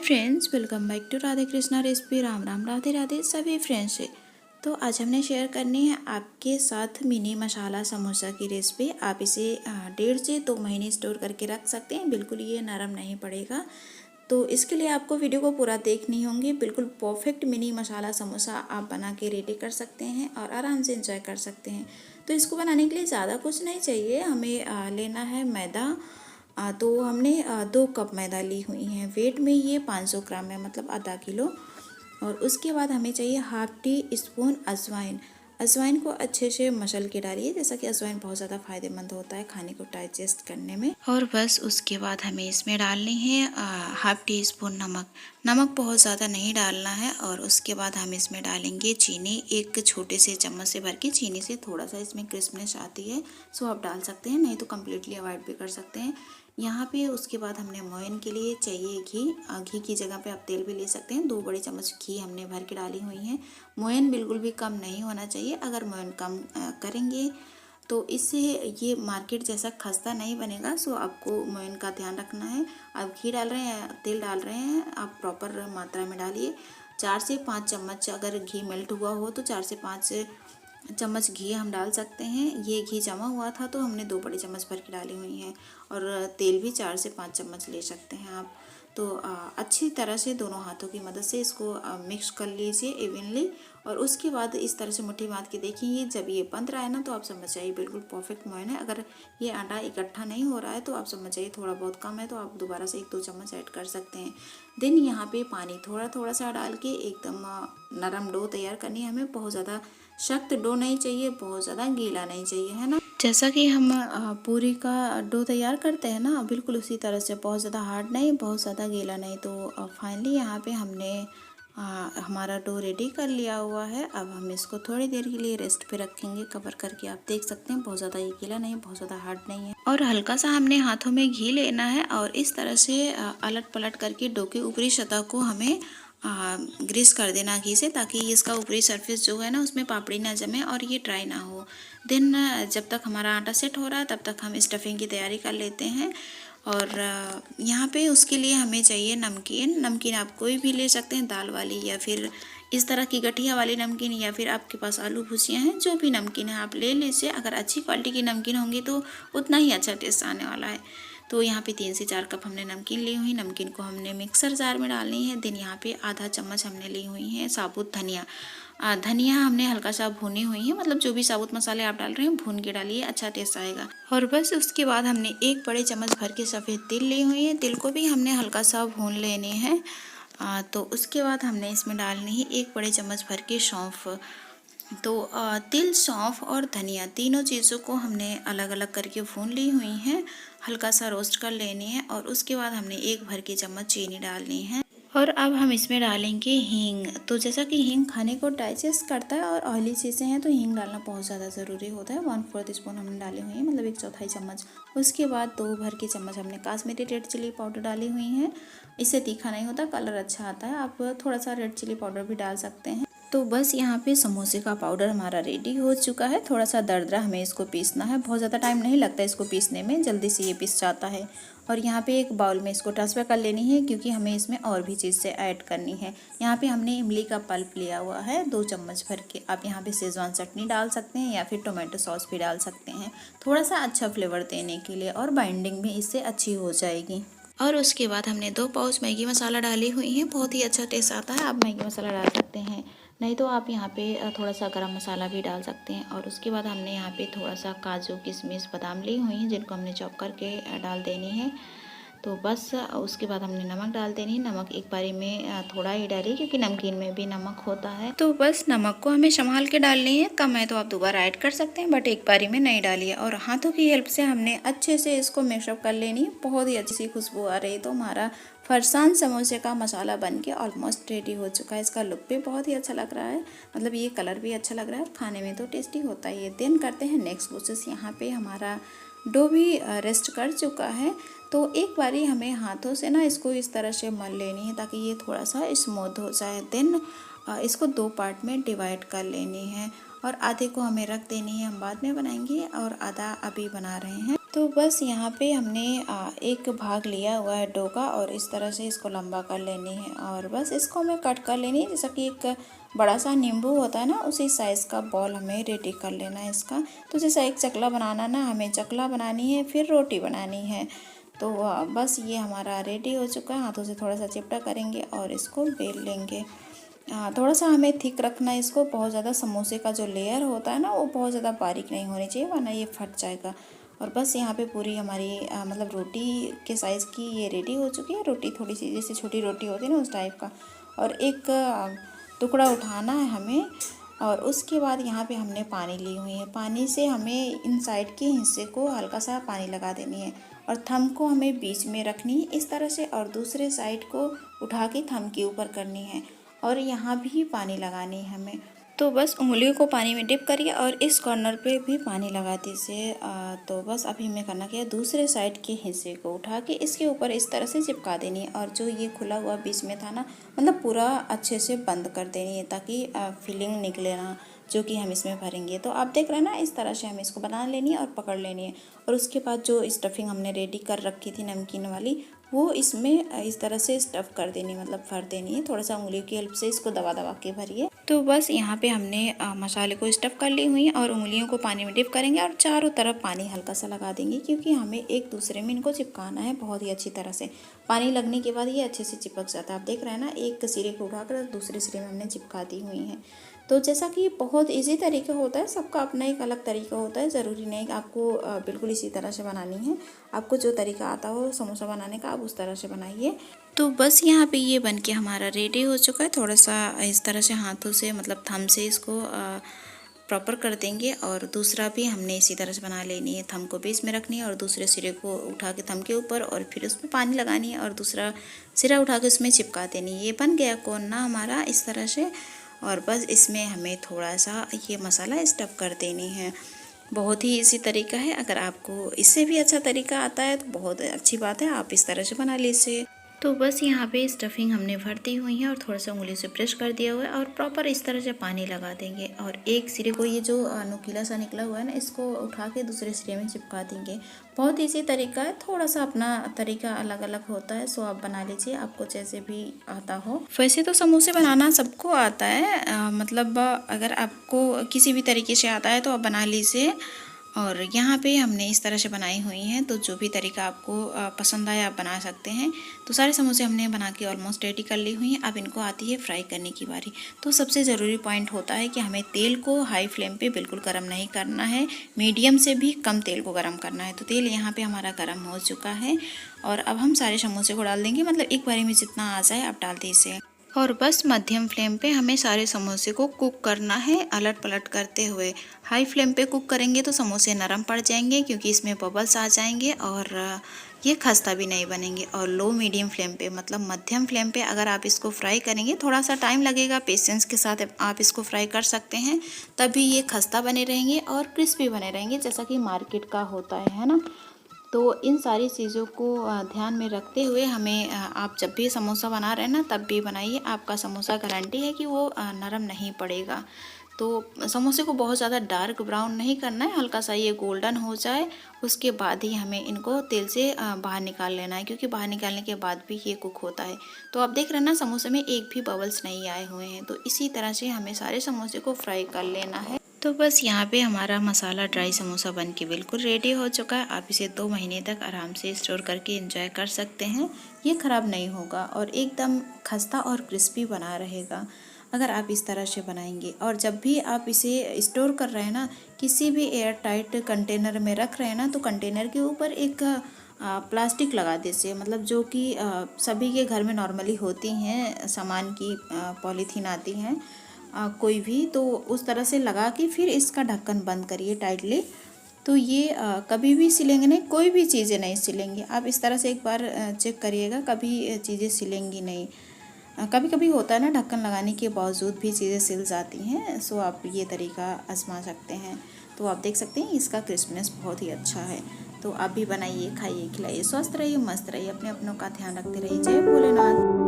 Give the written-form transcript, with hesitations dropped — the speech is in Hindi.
Friends, welcome back to Radhe Krishna recipe. Ram Ram, Radhe Radhe सभी फ्रेंड्स से। तो आज हमने शेयर करनी है आपके साथ मिनी मसाला समोसा की रेसिपी। आप इसे 1.5 से 2 महीने स्टोर करके रख सकते हैं, बिल्कुल ये नरम नहीं पड़ेगा। तो इसके लिए आपको वीडियो को पूरा देखनी होंगी। बिल्कुल परफेक्ट मिनी मसाला समोसा आप बना के रेडी कर सकते हैं और आराम से इंजॉय कर सकते हैं। तो इसको बनाने के लिए ज़्यादा कुछ नहीं चाहिए, हमें लेना है मैदा। तो हमने 2 कप मैदा ली हुई है। वेट में ये 500 ग्राम है, मतलब आधा किलो। और उसके बाद हमें चाहिए हाफ टी स्पून अजवाइन। अजवाइन को अच्छे से मसल के डालिए, जैसा कि अजवाइन बहुत ज़्यादा फायदेमंद होता है खाने को डाइजेस्ट करने में। और बस उसके बाद हमें इसमें डालनी है हाफ टी स्पून नमक। नमक बहुत ज़्यादा नहीं डालना है। और उसके बाद हम इसमें डालेंगे चीनी। एक छोटे से चम्मच से भर के। चीनी से थोड़ा सा इसमें क्रिस्पनेस आती है, सो आप डाल सकते हैं, नहीं तो कम्प्लीटली अवॉइड भी कर सकते हैं। यहाँ पे उसके बाद हमने मोयन के लिए चाहिए घी। घी की जगह पे आप तेल भी ले सकते हैं। 2 बड़े चम्मच घी हमने भर के डाली हुई है। मोयन बिल्कुल भी कम नहीं होना चाहिए। अगर मोयन कम करेंगे तो इससे ये मार्केट जैसा खस्ता नहीं बनेगा। सो आपको मोयन का ध्यान रखना है। आप घी डाल रहे हैं, तेल डाल रहे हैं, आप प्रॉपर मात्रा में डालिए। 4 से 5 चम्मच अगर घी मेल्ट हुआ हो तो 4 से 5 चम्मच घी हम डाल सकते हैं। ये घी जमा हुआ था तो हमने 2 बड़े चम्मच भर के डाली हुई हैं। और तेल भी 4 से 5 चम्मच ले सकते हैं आप। तो अच्छी तरह से दोनों हाथों की मदद से इसको मिक्स कर लीजिए इवनली। और उसके बाद इस तरह से मुट्ठी बांध के देखिए, जब ये बंध रहा है ना तो आप समझ जाइए बिल्कुल परफेक्ट मोयन है। अगर ये आटा इकट्ठा नहीं हो रहा है तो आप समझ जाइए थोड़ा बहुत कम है, तो आप दोबारा से 1-2 चम्मच ऐड कर सकते हैं। देन यहाँ पे पानी थोड़ा थोड़ा सा डाल के एकदम नरम डो तैयार करनी है हमें। बहुत ज़्यादा सख्त डो नहीं चाहिए, बहुत ज़्यादा गीला नहीं चाहिए, है ना। जैसा कि हम पूरी का डो तैयार करते हैं ना, बिल्कुल उसी तरह से, बहुत ज़्यादा हार्ड नहीं, बहुत ज़्यादा गीला नहीं। तो फाइनली यहाँ पे हमने हमारा डो रेडी कर लिया हुआ है। अब हम इसको थोड़ी देर के लिए रेस्ट पे रखेंगे कवर करके। आप देख सकते हैं बहुत ज़्यादा ये गीला नहीं, बहुत ज़्यादा हार्ड नहीं है। और हल्का सा हमने हाथों में घी लेना है और इस तरह से अलट पलट करके डो की ऊपरी सतह को हमें ग्रीस कर देना घी से, ताकि इसका ऊपरी सरफेस जो है ना उसमें पापड़ी ना जमे और ये ड्राई ना हो। देन जब तक हमारा आटा सेट हो रहा है तब तक हम स्टफिंग की तैयारी कर लेते हैं। और यहाँ पे उसके लिए हमें चाहिए नमकीन। नमकीन आप कोई भी ले सकते हैं, दाल वाली या फिर इस तरह की गठिया वाली नमकीन, या फिर आपके पास आलू भुजिया हैं, जो भी नमकीन है आप ले लीजिए। अगर अच्छी क्वालिटी की नमकीन होंगी तो उतना ही अच्छा टेस्ट आने वाला है। तो यहाँ पे 3 से 4 कप हमने नमकीन ली हुई। नमकीन को हमने मिक्सर जार में डालनी है। देन यहाँ पे आधा चम्मच हमने ली हुई है साबुत धनिया। धनिया हमने हल्का सा भुनी हुई है, मतलब जो भी साबुत मसाले आप डाल रहे हैं भून के डालिए, अच्छा टेस्ट आएगा। और बस उसके बाद हमने 1 बड़े चम्मच भर के सफ़ेद तिल ली हुई है। तिल को भी हमने हल्का सा भून लेनी है। तो उसके बाद हमने इसमें डालनी है 1 बड़े चम्मच भर के सौंफ। तो तिल, सौंफ और धनिया तीनों चीज़ों को हमने अलग अलग करके भून ली हुई हैं, हल्का सा रोस्ट कर लेनी है। और उसके बाद हमने 1 भर के चम्मच चीनी डालनी है। और अब हम इसमें डालेंगे हींग। तो जैसा कि हींग खाने को डाइजेस्ट करता है और ऑयली चीज़ें हैं तो हींग डालना बहुत ज़्यादा ज़रूरी होता है। 1/4 स्पून हमने डाली हुई है, मतलब 1/4 चम्मच। उसके बाद 2 भर के चम्मच हमने काश्मीरी रेड चिली पाउडर डाली हुई है। इससे तीखा नहीं होता, कलर अच्छा आता है। आप थोड़ा सा रेड चिली पाउडर भी डाल सकते हैं। तो बस यहाँ पे समोसे का पाउडर हमारा रेडी हो चुका है। थोड़ा सा दरदरा हमें इसको पीसना है, बहुत ज़्यादा टाइम नहीं लगता इसको पीसने में, जल्दी से ये पीस जाता है। और यहाँ पे एक बाउल में इसको ट्रांसफ़र कर लेनी है, क्योंकि हमें इसमें और भी चीज़ से ऐड करनी है। यहाँ पे हमने इमली का पल्प लिया हुआ है 2 चम्मच भर के। आप यहाँ पे शेजवान चटनी डाल सकते हैं या फिर टोमेटो सॉस भी डाल सकते हैं, थोड़ा सा अच्छा फ्लेवर देने के लिए, और बाइंडिंग भी इससे अच्छी हो जाएगी। और उसके बाद हमने 2 पाउच मैगी मसाला डाली हुई है, बहुत ही अच्छा टेस्ट आता है। आप मैगी मसाला डाल सकते हैं, नहीं तो आप यहाँ पे थोड़ा सा गरम मसाला भी डाल सकते हैं। और उसके बाद हमने यहाँ पे थोड़ा सा काजू, किशमिश, बादाम ली हुई हैं, जिनको हमने चॉप करके डाल देनी है। तो बस उसके बाद हमने नमक डाल देनी है। नमक एक बारी में थोड़ा ही डालिए, क्योंकि नमकीन में भी नमक होता है। तो बस नमक को हमें संभाल के डालनी है, कम है तो आप दोबारा ऐड कर सकते हैं, बट एक बारी में नहीं डालिए। और हाथों की हेल्प से हमने अच्छे से इसको मिक्सअप कर लेनी है। बहुत ही अच्छी सी खुशबू आ रही है। तो हमारा फरसान समोसे का मसाला बन के ऑलमोस्ट रेडी हो चुका है। इसका लुक भी बहुत ही अच्छा लग रहा है, मतलब ये कलर भी अच्छा लग रहा है, खाने में तो टेस्टी होता ही है। देन करते हैं नेक्स्ट प्रोसेस। यहाँ पे हमारा डो भी रेस्ट कर चुका है। तो एक बारी हमें हाथों से ना इसको इस तरह से मल लेनी है, ताकि ये थोड़ा सा स्मूथ हो जाए। देन इसको 2 पार्ट में डिवाइड कर लेनी है, और आधे को हमें रख देनी है, हम बाद में बनाएंगे, और आधा अभी बना रहे हैं। तो बस यहाँ पे हमने एक भाग लिया हुआ है डो का और इस तरह से इसको लंबा कर लेनी है और बस इसको हमें कट कर लेनी है, जैसा कि एक बड़ा सा नींबू होता है ना, उसी साइज़ का बॉल हमें रेडी कर लेना है इसका। तो जैसा एक चकला बनाना ना, हमें चकला बनानी है फिर रोटी बनानी है। तो बस ये हमारा रेडी हो चुका है। हाथों से थोड़ा सा चिपटा करेंगे और इसको बेल लेंगे। थोड़ा सा हमें थिक रखना है इसको, बहुत ज़्यादा समोसे का जो लेयर होता है ना वो बहुत ज़्यादा बारीक नहीं होनी चाहिए, वरना ये फट जाएगा। और बस यहाँ पे पूरी हमारी मतलब रोटी के साइज़ की ये रेडी हो चुकी है। रोटी थोड़ी सी जैसे छोटी रोटी होती है ना उस टाइप का। और एक टुकड़ा उठाना है हमें और उसके बाद यहाँ पे हमने पानी ली हुई है। पानी से हमें इन साइड के हिस्से को हल्का सा पानी लगा देनी है और थंब को हमें बीच में रखनी है इस तरह से और दूसरे साइड को उठा के थंब के ऊपर करनी है और यहाँ भी पानी लगानी है हमें। तो बस उंगलियों को पानी में डिप करिए और इस कॉर्नर पे भी पानी लगा दीजिए। तो बस अभी हमें करना क्या है, दूसरे साइड के हिस्से को उठा के इसके ऊपर इस तरह से चिपका देनी है और जो ये खुला हुआ बीच में था ना, मतलब पूरा अच्छे से बंद कर देनी है ताकि फिलिंग निकले ना जो कि हम इसमें भरेंगे। तो आप देख रहे हैं ना, इस तरह से हमें इसको बना लेनी है और पकड़ लेनी है। और उसके बाद जो स्टफिंग हमने रेडी कर रखी थी नमकीन वाली, वो इसमें इस तरह से स्टफ़ कर देनी, मतलब भर देनी है। थोड़ा सा उंगली की हेल्प से इसको दबा दबा के भरिए। तो बस यहाँ पे हमने मसाले को स्टफ़ कर ली हुई है और उंगलियों को पानी में डिप करेंगे और चारों तरफ पानी हल्का सा लगा देंगे क्योंकि हमें एक दूसरे में इनको चिपकाना है बहुत ही अच्छी तरह से। पानी लगने के बाद ये अच्छे से चिपक जाता है। आप देख रहे हैं ना, एक सिरे को उठाकर दूसरे सिरे में हमने चिपका दी हुई है। तो जैसा कि बहुत इजी तरीका होता है, सबका अपना एक अलग तरीका होता है। ज़रूरी नहीं कि आपको बिल्कुल इसी तरह से बनानी है। आपको जो तरीका आता हो समोसा बनाने का, आप उस तरह से बनाइए। तो बस यहाँ पे ये बन के हमारा रेडी हो चुका है। थोड़ा सा इस तरह से हाथों से, मतलब थंब से इसको प्रॉपर कर देंगे और दूसरा भी हमने इसी तरह से बना लेनी है। थंब को बीच में रखनी है और दूसरे सिरे को उठा के थंब के ऊपर और फिर उसमें पानी लगानी है और दूसरा सिरा उठा के उसमें चिपका देनी है। ये बन गया कोन ना हमारा इस तरह से। और बस इसमें हमें थोड़ा सा ये मसाला स्टफ़ कर देनी है। बहुत ही इजी तरीका है। अगर आपको इससे भी अच्छा तरीका आता है तो बहुत अच्छी बात है, आप इस तरह से बना लीजिए। तो बस यहाँ पे स्टफिंग हमने भर दी हुई है और थोड़ा सा उंगली से प्रेस कर दिया हुआ है और प्रॉपर इस तरह से पानी लगा देंगे और एक सिरे को, ये जो नुकीला सा निकला हुआ है ना, इसको उठा के दूसरे सिरे में चिपका देंगे। बहुत इजी तरीका है, थोड़ा सा अपना तरीका अलग अलग होता है, सो आप बना लीजिए आपको जैसे भी आता हो। वैसे तो समोसे बनाना सबको आता है, मतलब अगर आपको किसी भी तरीके से आता है तो आप बना लीजिए। और यहाँ पे हमने इस तरह से बनाई हुई हैं, तो जो भी तरीका आपको पसंद आए आप बना सकते हैं। तो सारे समोसे हमने बना के ऑलमोस्ट रेडी कर ली हुई हैं। अब इनको आती है फ्राई करने की बारी। तो सबसे ज़रूरी पॉइंट होता है कि हमें तेल को हाई फ्लेम पे बिल्कुल गर्म नहीं करना है, मीडियम से भी कम तेल को गर्म करना है। तो तेल यहाँ पे हमारा गर्म हो चुका है और अब हम सारे समोसे को डाल देंगे, मतलब एक बारी में जितना आ जाए आप डाल दीजिए। और बस मध्यम फ्लेम पे हमें सारे समोसे को कुक करना है, अलट पलट करते हुए। हाई फ्लेम पे कुक करेंगे तो समोसे नरम पड़ जाएंगे क्योंकि इसमें बबल्स आ जाएंगे और ये खस्ता भी नहीं बनेंगे। और लो मीडियम फ्लेम पे, मतलब मध्यम फ्लेम पे अगर आप इसको फ्राई करेंगे, थोड़ा सा टाइम लगेगा, पेशेंस के साथ आप इसको फ्राई कर सकते हैं, तभी ये खस्ता बने रहेंगे और क्रिस्पी बने रहेंगे जैसा कि मार्केट का होता है ना। तो इन सारी चीज़ों को ध्यान में रखते हुए हमें, आप जब भी समोसा बना रहे हैं ना तब भी बनाइए, आपका समोसा गारंटी है कि वो नरम नहीं पड़ेगा। तो समोसे को बहुत ज़्यादा डार्क ब्राउन नहीं करना है, हल्का सा ये गोल्डन हो जाए उसके बाद ही हमें इनको तेल से बाहर निकाल लेना है, क्योंकि बाहर निकालने के बाद भी ये कुक होता है। तो आप देख रहे हैं ना, समोसे में एक भी बबल्स नहीं आए हुए हैं। तो इसी तरह से हमें सारे समोसे को फ्राई कर लेना है। तो बस यहाँ पे हमारा मसाला ड्राई समोसा बन के बिल्कुल रेडी हो चुका है। आप इसे 2 महीने तक आराम से स्टोर करके एंजॉय कर सकते हैं। ये ख़राब नहीं होगा और एकदम खस्ता और क्रिस्पी बना रहेगा अगर आप इस तरह से बनाएंगे। और जब भी आप इसे स्टोर कर रहे हैं ना, किसी भी एयर टाइट कंटेनर में रख रहे हैं ना, तो कंटेनर के ऊपर एक प्लास्टिक लगा दीजिए, मतलब जो कि सभी के घर में नॉर्मली होती हैं, सामान की पॉलीथीन आती हैं कोई भी, तो उस तरह से लगा के फिर इसका ढक्कन बंद करिए टाइटली। तो ये कभी भी सिलेंगे नहीं, कोई भी चीज़ें नहीं सिलेंगी। आप इस तरह से एक बार चेक करिएगा, कभी चीज़ें सिलेंगी नहीं। कभी कभी होता है ना, ढक्कन लगाने के बावजूद भी चीज़ें सिल जाती हैं। सो आप ये तरीका आजमा सकते हैं। तो आप देख सकते हैं इसका क्रिस्पनेस बहुत ही अच्छा है। तो आप भी बनाइए, खाइए, खिलाइए, स्वस्थ रहिए, मस्त रहिए, अपने अपनों का ध्यान रखते रहिए। जय भोलेनाथ।